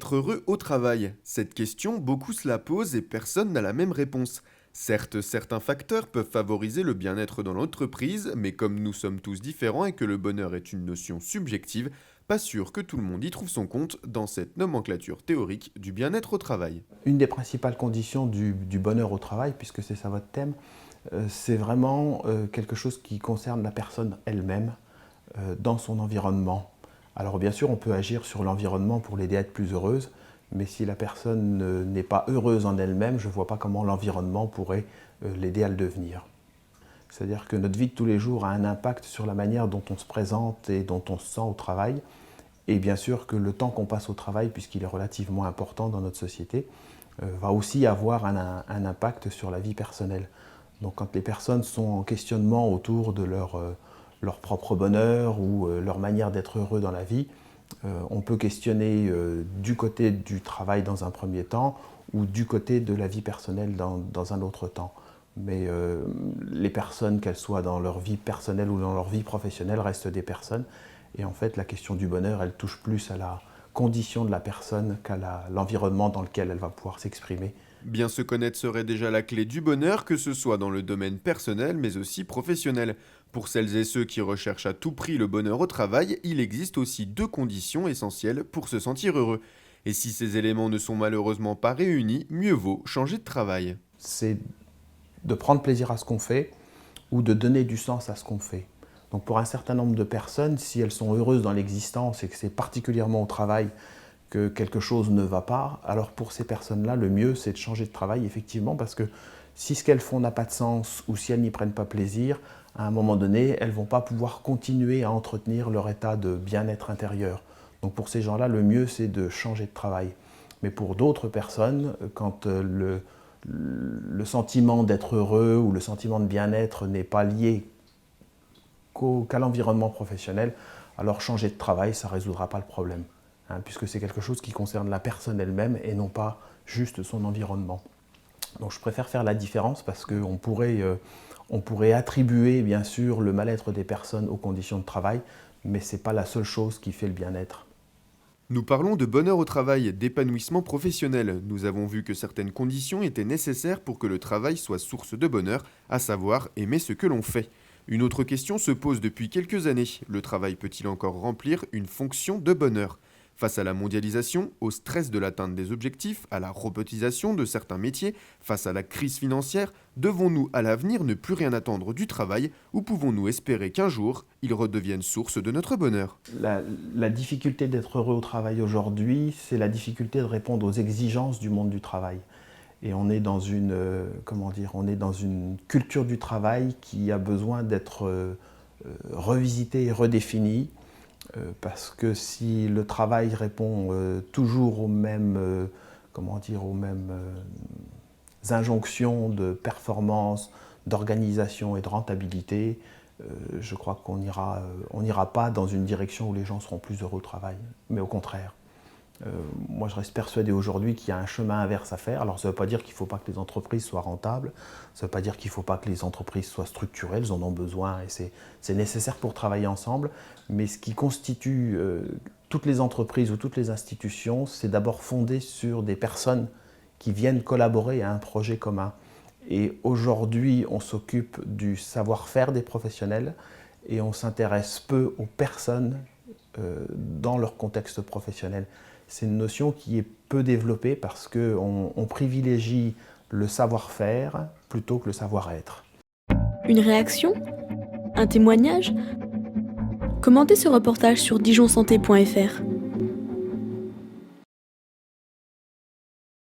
être heureux au travail? Cette question, beaucoup se la posent et personne n'a la même réponse. Certes, certains facteurs peuvent favoriser le bien-être dans l'entreprise, mais comme nous sommes tous différents et que le bonheur est une notion subjective, pas sûr que tout le monde y trouve son compte dans cette nomenclature théorique du bien-être au travail. Une des principales conditions du bonheur au travail, puisque c'est ça votre thème, c'est vraiment quelque chose qui concerne la personne elle-même dans son environnement. Alors bien sûr, on peut agir sur l'environnement pour l'aider à être plus heureuse, mais si la personne n'est pas heureuse en elle-même, je ne vois pas comment l'environnement pourrait l'aider à le devenir. C'est-à-dire que notre vie de tous les jours a un impact sur la manière dont on se présente et dont on se sent au travail. Et bien sûr que le temps qu'on passe au travail, puisqu'il est relativement important dans notre société, va aussi avoir un impact sur la vie personnelle. Donc quand les personnes sont en questionnement autour de leur propre bonheur ou leur manière d'être heureux dans la vie, on peut questionner du côté du travail dans un premier temps ou du côté de la vie personnelle dans un autre temps. Mais les personnes, qu'elles soient dans leur vie personnelle ou dans leur vie professionnelle, restent des personnes. Et en fait, la question du bonheur, elle touche plus à la condition de la personne qu'à l'environnement dans lequel elle va pouvoir s'exprimer. Bien se connaître serait déjà la clé du bonheur, que ce soit dans le domaine personnel mais aussi professionnel. Pour celles et ceux qui recherchent à tout prix le bonheur au travail, il existe aussi deux conditions essentielles pour se sentir heureux. Et si ces éléments ne sont malheureusement pas réunis, mieux vaut changer de travail. C'est de prendre plaisir à ce qu'on fait ou de donner du sens à ce qu'on fait. Donc pour un certain nombre de personnes, si elles sont heureuses dans l'existence et que c'est particulièrement au travail que quelque chose ne va pas, alors pour ces personnes-là, le mieux c'est de changer de travail, effectivement, parce que si ce qu'elles font n'a pas de sens ou si elles n'y prennent pas plaisir, à un moment donné, elles ne vont pas pouvoir continuer à entretenir leur état de bien-être intérieur. Donc pour ces gens-là, le mieux c'est de changer de travail. Mais pour d'autres personnes, quand le sentiment d'être heureux ou le sentiment de bien-être n'est pas lié qu'à l'environnement professionnel, alors changer de travail, ça ne résoudra pas le problème, hein, puisque c'est quelque chose qui concerne la personne elle-même et non pas juste son environnement. Donc je préfère faire la différence parce qu'on pourrait attribuer bien sûr le mal-être des personnes aux conditions de travail, mais ce n'est pas la seule chose qui fait le bien-être. Nous parlons de bonheur au travail, d'épanouissement professionnel. Nous avons vu que certaines conditions étaient nécessaires pour que le travail soit source de bonheur, à savoir aimer ce que l'on fait. Une autre question se pose depuis quelques années. Le travail peut-il encore remplir une fonction de bonheur? Face à la mondialisation, au stress de l'atteinte des objectifs, à la robotisation de certains métiers, face à la crise financière, devons-nous à l'avenir ne plus rien attendre du travail ou pouvons-nous espérer qu'un jour, il redevienne source de notre bonheur? La difficulté d'être heureux au travail aujourd'hui, c'est la difficulté de répondre aux exigences du monde du travail. Et on est dans on est dans une culture du travail qui a besoin d'être revisitée et redéfinie, parce que si le travail répond toujours aux mêmes injonctions de performance, d'organisation et de rentabilité, je crois qu'on n'ira pas dans une direction où les gens seront plus heureux au travail, mais au contraire. Moi, je reste persuadé aujourd'hui qu'il y a un chemin inverse à faire. Alors, ça ne veut pas dire qu'il ne faut pas que les entreprises soient rentables, ça ne veut pas dire qu'il ne faut pas que les entreprises soient structurées, elles en ont besoin et c'est nécessaire pour travailler ensemble. Mais ce qui constitue toutes les entreprises ou toutes les institutions, c'est d'abord fondé sur des personnes qui viennent collaborer à un projet commun. Et aujourd'hui, on s'occupe du savoir-faire des professionnels et on s'intéresse peu aux personnes dans leur contexte professionnel. C'est une notion qui est peu développée parce qu'on privilégie le savoir-faire plutôt que le savoir-être. Une réaction? Un témoignage? Commentez ce reportage sur dijonsanté.fr.